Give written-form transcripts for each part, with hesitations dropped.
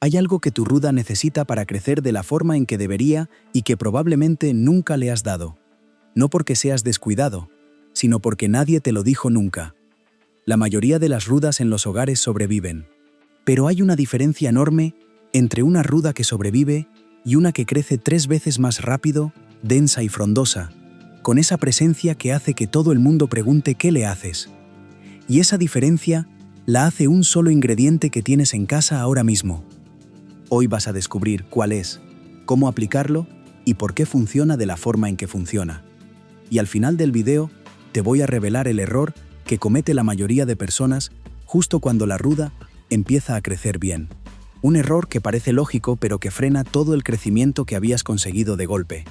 Hay algo que tu ruda necesita para crecer de la forma en que debería y que probablemente nunca le has dado. No porque seas descuidado, sino porque nadie te lo dijo nunca. La mayoría de las rudas en los hogares sobreviven. Pero hay una diferencia enorme entre una ruda que sobrevive y una que crece 3 veces más rápido, densa y frondosa, con esa presencia que hace que todo el mundo pregunte ¿qué le haces? Y esa diferencia la hace un solo ingrediente que tienes en casa ahora mismo. Hoy vas a descubrir cuál es, cómo aplicarlo y por qué funciona de la forma en que funciona. Y al final del video, te voy a revelar el error que comete la mayoría de personas justo cuando la ruda empieza a crecer bien. Un error que parece lógico pero que frena todo el crecimiento que habías conseguido de golpe.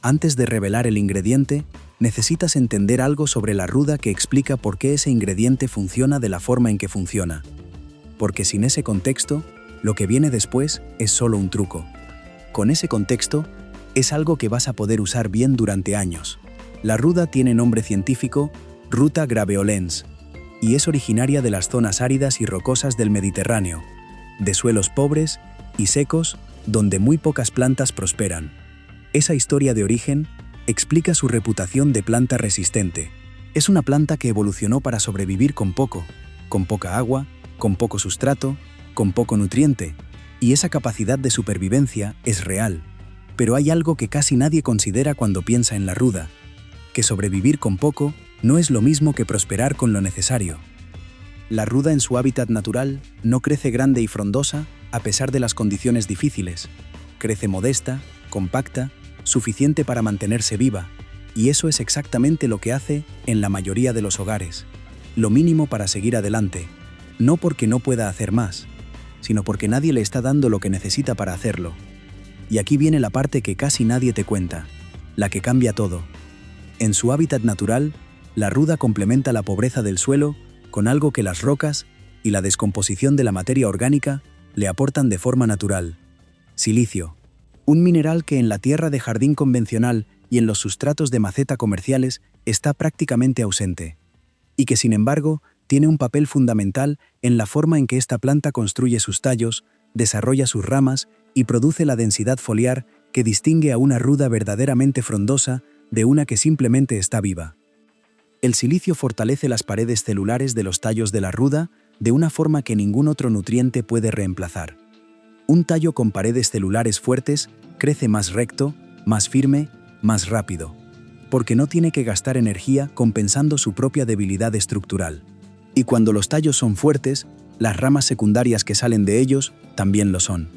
Antes de revelar el ingrediente, necesitas entender algo sobre la ruda que explica por qué ese ingrediente funciona de la forma en que funciona. Porque sin ese contexto, lo que viene después es solo un truco. Con ese contexto, es algo que vas a poder usar bien durante años. La ruda tiene nombre científico Ruta graveolens y es originaria de las zonas áridas y rocosas del Mediterráneo, de suelos pobres y secos donde muy pocas plantas prosperan. Esa historia de origen explica su reputación de planta resistente. Es una planta que evolucionó para sobrevivir con poca agua, con poco sustrato, con poco nutriente, y esa capacidad de supervivencia es real. Pero hay algo que casi nadie considera cuando piensa en la ruda, que sobrevivir con poco no es lo mismo que prosperar con lo necesario. La ruda en su hábitat natural no crece grande y frondosa a pesar de las condiciones difíciles. Crece modesta, compacta, suficiente para mantenerse viva, y eso es exactamente lo que hace en la mayoría de los hogares. Lo mínimo para seguir adelante, no porque no pueda hacer más, sino porque nadie le está dando lo que necesita para hacerlo. Y aquí viene la parte que casi nadie te cuenta, la que cambia todo. En su hábitat natural, la ruda complementa la pobreza del suelo con algo que las rocas y la descomposición de la materia orgánica le aportan de forma natural: silicio, un mineral que en la tierra de jardín convencional y en los sustratos de maceta comerciales está prácticamente ausente, y que sin embargo tiene un papel fundamental en la forma en que esta planta construye sus tallos, desarrolla sus ramas y produce la densidad foliar que distingue a una ruda verdaderamente frondosa de una que simplemente está viva. El silicio fortalece las paredes celulares de los tallos de la ruda de una forma que ningún otro nutriente puede reemplazar. Un tallo con paredes celulares fuertes crece más recto, más firme, más rápido, porque no tiene que gastar energía compensando su propia debilidad estructural. Y cuando los tallos son fuertes, las ramas secundarias que salen de ellos también lo son.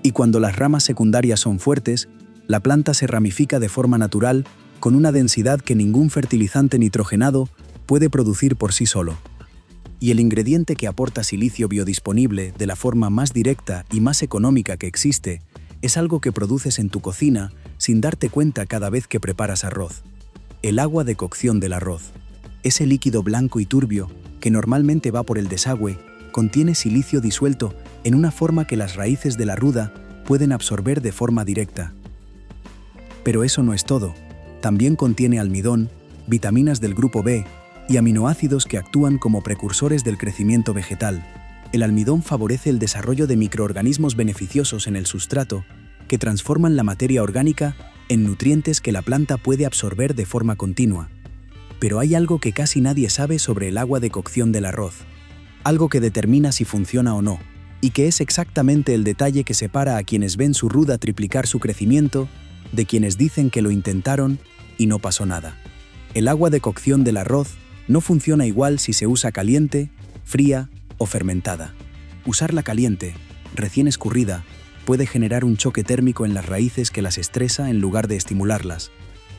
Y cuando las ramas secundarias son fuertes, la planta se ramifica de forma natural con una densidad que ningún fertilizante nitrogenado puede producir por sí solo. Y el ingrediente que aporta silicio biodisponible de la forma más directa y más económica que existe es algo que produces en tu cocina sin darte cuenta cada vez que preparas arroz: el agua de cocción del arroz. Ese líquido blanco y turbio, que normalmente va por el desagüe, contiene silicio disuelto en una forma que las raíces de la ruda pueden absorber de forma directa. Pero eso no es todo. También contiene almidón, vitaminas del grupo B y aminoácidos que actúan como precursores del crecimiento vegetal. El almidón favorece el desarrollo de microorganismos beneficiosos en el sustrato que transforman la materia orgánica en nutrientes que la planta puede absorber de forma continua. Pero hay algo que casi nadie sabe sobre el agua de cocción del arroz. Algo que determina si funciona o no, y que es exactamente el detalle que separa a quienes ven su ruda triplicar su crecimiento de quienes dicen que lo intentaron y no pasó nada. El agua de cocción del arroz no funciona igual si se usa caliente, fría o fermentada. Usarla caliente, recién escurrida, puede generar un choque térmico en las raíces que las estresa en lugar de estimularlas.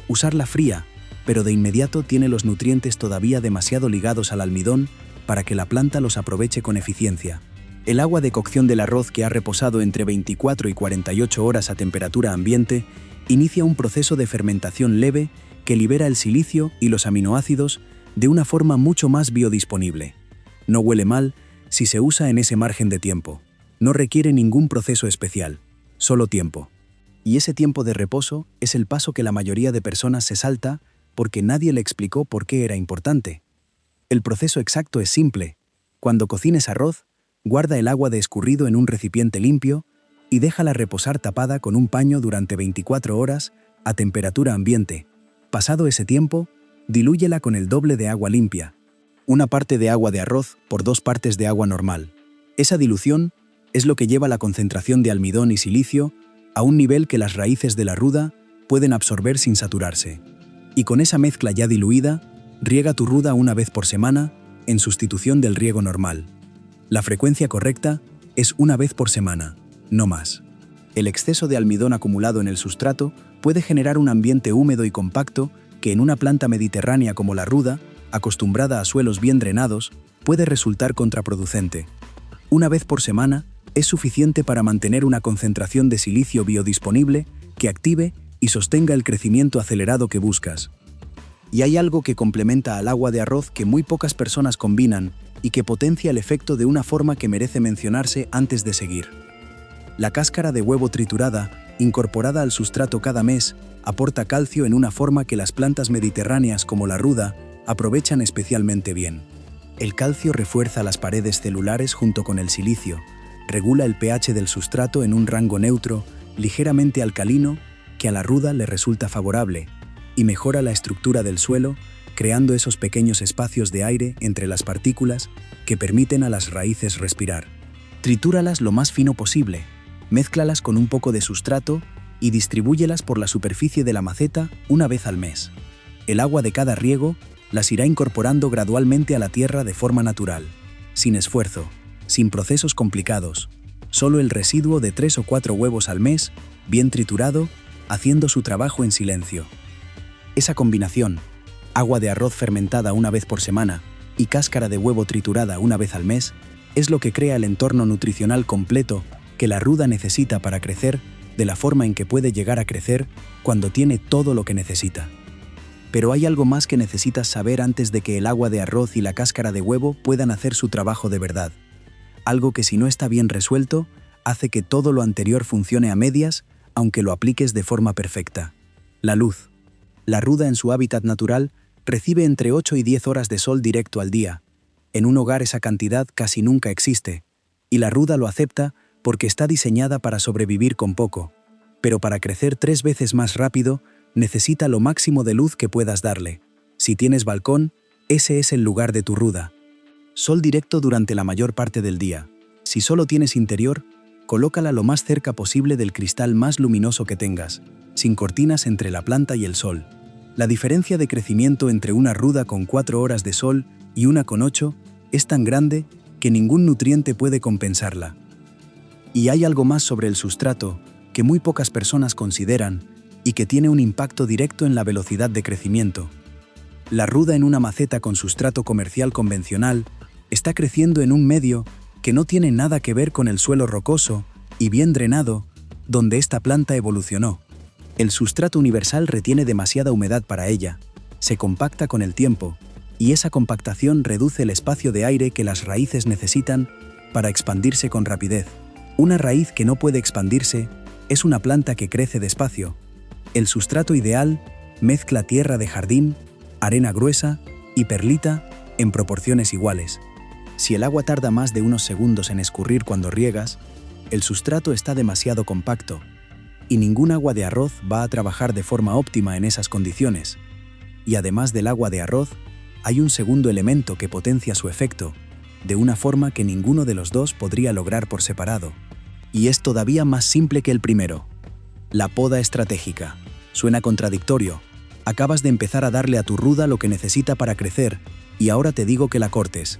Usarla fría, pero de inmediato tiene los nutrientes todavía demasiado ligados al almidón para que la planta los aproveche con eficiencia. El agua de cocción del arroz que ha reposado entre 24 y 48 horas a temperatura ambiente inicia un proceso de fermentación leve que libera el silicio y los aminoácidos de una forma mucho más biodisponible. No huele mal si se usa en ese margen de tiempo. No requiere ningún proceso especial, solo tiempo. Y ese tiempo de reposo es el paso que la mayoría de personas se salta porque nadie le explicó por qué era importante. El proceso exacto es simple. Cuando cocines arroz, Guarda el agua de escurrido en un recipiente limpio y déjala reposar tapada con un paño durante 24 horas a temperatura ambiente. Pasado ese tiempo, dilúyela con el doble de agua limpia, 1 parte de agua de arroz por 2 partes de agua normal. Esa dilución es lo que lleva la concentración de almidón y silicio a un nivel que las raíces de la ruda pueden absorber sin saturarse. Y con esa mezcla ya diluida, riega tu ruda 1 vez por semana en sustitución del riego normal. La frecuencia correcta es 1 vez por semana, no más. El exceso de almidón acumulado en el sustrato puede generar un ambiente húmedo y compacto que en una planta mediterránea como la ruda, acostumbrada a suelos bien drenados, puede resultar contraproducente. 1 vez por semana es suficiente para mantener una concentración de silicio biodisponible que active y sostenga el crecimiento acelerado que buscas. Y hay algo que complementa al agua de arroz que muy pocas personas combinan y que potencia el efecto de una forma que merece mencionarse antes de seguir. La cáscara de huevo triturada, incorporada al sustrato cada mes, aporta calcio en una forma que las plantas mediterráneas como la ruda aprovechan especialmente bien. El calcio refuerza las paredes celulares junto con el silicio, regula el pH del sustrato en un rango neutro, ligeramente alcalino, que a la ruda le resulta favorable, y mejora la estructura del suelo, creando esos pequeños espacios de aire entre las partículas que permiten a las raíces respirar. Tritúralas lo más fino posible, mézclalas con un poco de sustrato y distribúyelas por la superficie de la maceta 1 vez al mes. El agua de cada riego las irá incorporando gradualmente a la tierra de forma natural, sin esfuerzo, sin procesos complicados, solo el residuo de 3 o 4 huevos al mes, bien triturado, haciendo su trabajo en silencio. Esa combinación, agua de arroz fermentada 1 vez por semana y cáscara de huevo triturada 1 vez al mes, es lo que crea el entorno nutricional completo que la ruda necesita para crecer de la forma en que puede llegar a crecer cuando tiene todo lo que necesita. Pero hay algo más que necesitas saber antes de que el agua de arroz y la cáscara de huevo puedan hacer su trabajo de verdad. Algo que si no está bien resuelto, hace que todo lo anterior funcione a medias, aunque lo apliques de forma perfecta. La luz. La ruda en su hábitat natural recibe entre 8 y 10 horas de sol directo al día. En un hogar esa cantidad casi nunca existe, y la ruda lo acepta porque está diseñada para sobrevivir con poco. Pero para crecer 3 veces más rápido, necesita lo máximo de luz que puedas darle. Si tienes balcón, ese es el lugar de tu ruda. Sol directo durante la mayor parte del día. Si solo tienes interior, colócala lo más cerca posible del cristal más luminoso que tengas, sin cortinas entre la planta y el sol. La diferencia de crecimiento entre una ruda con 4 horas de sol y una con 8 es tan grande que ningún nutriente puede compensarla. Y hay algo más sobre el sustrato que muy pocas personas consideran y que tiene un impacto directo en la velocidad de crecimiento. La ruda en una maceta con sustrato comercial convencional está creciendo en un medio que no tiene nada que ver con el suelo rocoso y bien drenado donde esta planta evolucionó. El sustrato universal retiene demasiada humedad para ella, se compacta con el tiempo, y esa compactación reduce el espacio de aire que las raíces necesitan para expandirse con rapidez. Una raíz que no puede expandirse es una planta que crece despacio. El sustrato ideal mezcla tierra de jardín, arena gruesa y perlita en proporciones iguales. Si el agua tarda más de unos segundos en escurrir cuando riegas, el sustrato está demasiado compacto, y ningún agua de arroz va a trabajar de forma óptima en esas condiciones. Y además del agua de arroz, hay un segundo elemento que potencia su efecto, de una forma que ninguno de los dos podría lograr por separado. Y es todavía más simple que el primero. La poda estratégica. Suena contradictorio. Acabas de empezar a darle a tu ruda lo que necesita para crecer, y ahora te digo que la cortes.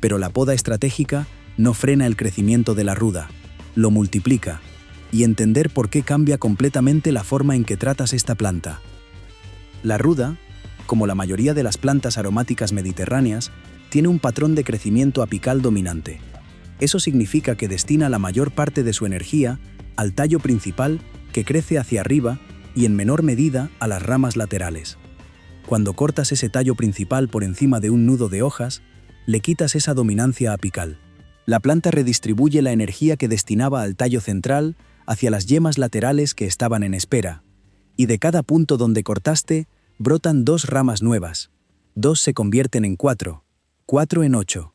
Pero la poda estratégica no frena el crecimiento de la ruda, lo multiplica, y entender por qué cambia completamente la forma en que tratas esta planta. La ruda, como la mayoría de las plantas aromáticas mediterráneas, tiene un patrón de crecimiento apical dominante. Eso significa que destina la mayor parte de su energía al tallo principal que crece hacia arriba y en menor medida a las ramas laterales. Cuando cortas ese tallo principal por encima de un nudo de hojas, le quitas esa dominancia apical. La planta redistribuye la energía que destinaba al tallo central hacia las yemas laterales que estaban en espera, y de cada punto donde cortaste, brotan 2 ramas nuevas. 2 se convierten en 4, 4 en 8.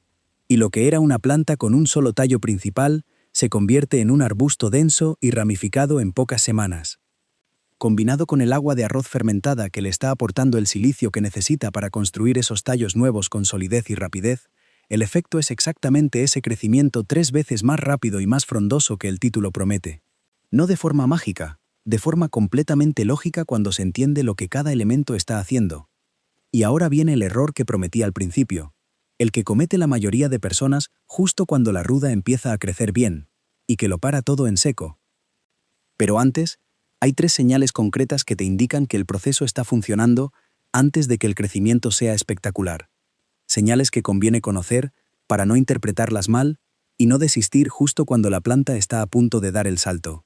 Y lo que era una planta con un solo tallo principal se convierte en un arbusto denso y ramificado en pocas semanas. Combinado con el agua de arroz fermentada que le está aportando el silicio que necesita para construir esos tallos nuevos con solidez y rapidez, el efecto es exactamente ese crecimiento 3 veces más rápido y más frondoso que el título promete. No de forma mágica, de forma completamente lógica cuando se entiende lo que cada elemento está haciendo. Y ahora viene el error que prometí al principio, el que comete la mayoría de personas justo cuando la ruda empieza a crecer bien, y que lo para todo en seco. Pero antes, hay 3 señales concretas que te indican que el proceso está funcionando antes de que el crecimiento sea espectacular. Señales que conviene conocer para no interpretarlas mal y no desistir justo cuando la planta está a punto de dar el salto.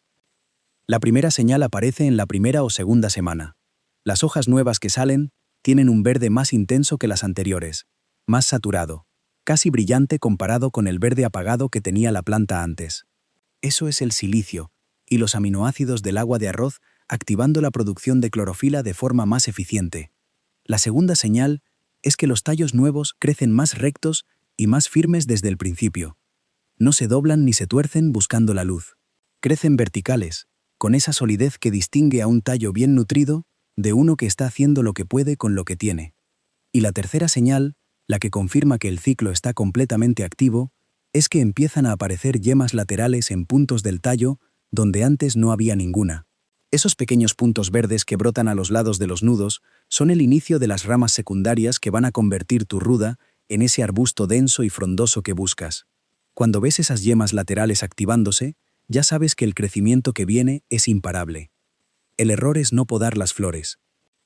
La primera señal aparece en la primera o segunda semana. Las hojas nuevas que salen tienen un verde más intenso que las anteriores, más saturado, casi brillante comparado con el verde apagado que tenía la planta antes. Eso es el silicio y los aminoácidos del agua de arroz activando la producción de clorofila de forma más eficiente. La segunda señal es que los tallos nuevos crecen más rectos y más firmes desde el principio. No se doblan ni se tuercen buscando la luz. Crecen verticales, con esa solidez que distingue a un tallo bien nutrido de uno que está haciendo lo que puede con lo que tiene. Y la tercera señal, la que confirma que el ciclo está completamente activo, es que empiezan a aparecer yemas laterales en puntos del tallo donde antes no había ninguna. Esos pequeños puntos verdes que brotan a los lados de los nudos son el inicio de las ramas secundarias que van a convertir tu ruda en ese arbusto denso y frondoso que buscas. Cuando ves esas yemas laterales activándose, ya sabes que el crecimiento que viene es imparable. El error es no podar las flores.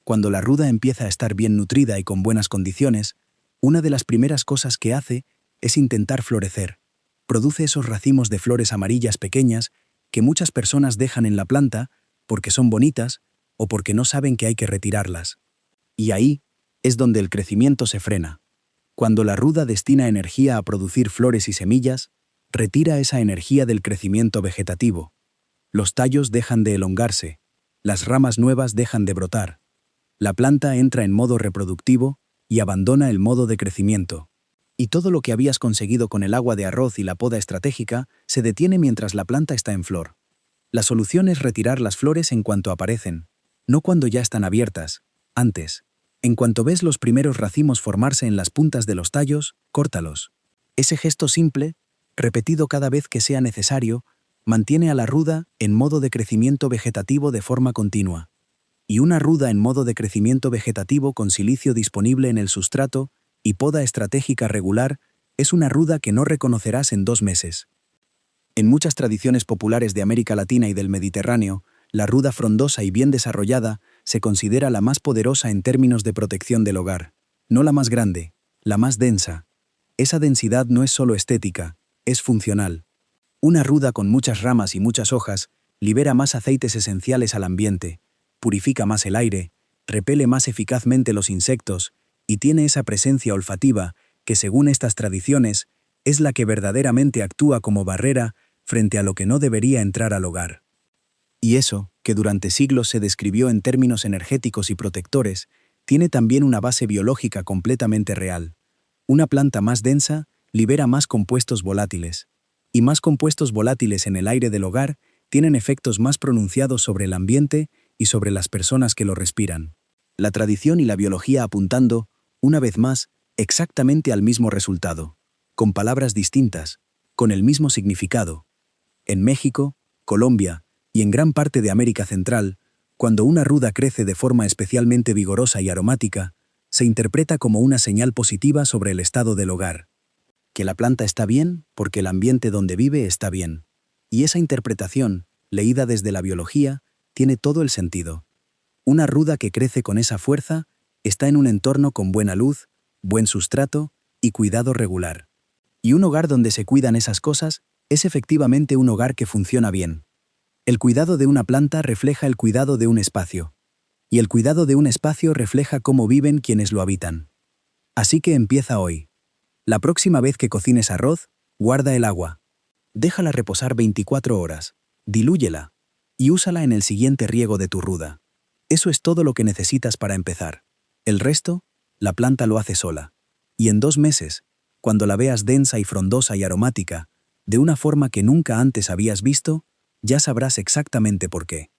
Cuando la ruda empieza a estar bien nutrida y con buenas condiciones, una de las primeras cosas que hace es intentar florecer. Produce esos racimos de flores amarillas pequeñas que muchas personas dejan en la planta porque son bonitas o porque no saben que hay que retirarlas. Y ahí es donde el crecimiento se frena. Cuando la ruda destina energía a producir flores y semillas, retira esa energía del crecimiento vegetativo. Los tallos dejan de elongarse, las ramas nuevas dejan de brotar. La planta entra en modo reproductivo y abandona el modo de crecimiento. Y todo lo que habías conseguido con el agua de arroz y la poda estratégica se detiene mientras la planta está en flor. La solución es retirar las flores en cuanto aparecen, no cuando ya están abiertas, antes. En cuanto ves los primeros racimos formarse en las puntas de los tallos, córtalos. Ese gesto simple, repetido cada vez que sea necesario, mantiene a la ruda en modo de crecimiento vegetativo de forma continua. Y una ruda en modo de crecimiento vegetativo con silicio disponible en el sustrato y poda estratégica regular es una ruda que no reconocerás en 2 meses. En muchas tradiciones populares de América Latina y del Mediterráneo, la ruda frondosa y bien desarrollada se considera la más poderosa en términos de protección del hogar. No la más grande, la más densa. Esa densidad no es solo estética, es funcional. Una ruda con muchas ramas y muchas hojas libera más aceites esenciales al ambiente, purifica más el aire, repele más eficazmente los insectos y tiene esa presencia olfativa que, según estas tradiciones, es la que verdaderamente actúa como barrera frente a lo que no debería entrar al hogar. Y eso, que durante siglos se describió en términos energéticos y protectores, tiene también una base biológica completamente real. Una planta más densa libera más compuestos volátiles, y más compuestos volátiles en el aire del hogar tienen efectos más pronunciados sobre el ambiente y sobre las personas que lo respiran. La tradición y la biología apuntando, una vez más, exactamente al mismo resultado, con palabras distintas, con el mismo significado. En México, Colombia y en gran parte de América Central, cuando una ruda crece de forma especialmente vigorosa y aromática, se interpreta como una señal positiva sobre el estado del hogar. Que la planta está bien porque el ambiente donde vive está bien. Y esa interpretación, leída desde la biología, tiene todo el sentido. Una ruda que crece con esa fuerza está en un entorno con buena luz, buen sustrato y cuidado regular. Y un hogar donde se cuidan esas cosas es efectivamente un hogar que funciona bien. El cuidado de una planta refleja el cuidado de un espacio. Y el cuidado de un espacio refleja cómo viven quienes lo habitan. Así que empieza hoy. La próxima vez que cocines arroz, guarda el agua. Déjala reposar 24 horas, dilúyela y úsala en el siguiente riego de tu ruda. Eso es todo lo que necesitas para empezar. El resto, la planta lo hace sola. Y en 2 meses, Cuando la veas densa y frondosa y aromática, de una forma que nunca antes habías visto, ya sabrás exactamente por qué.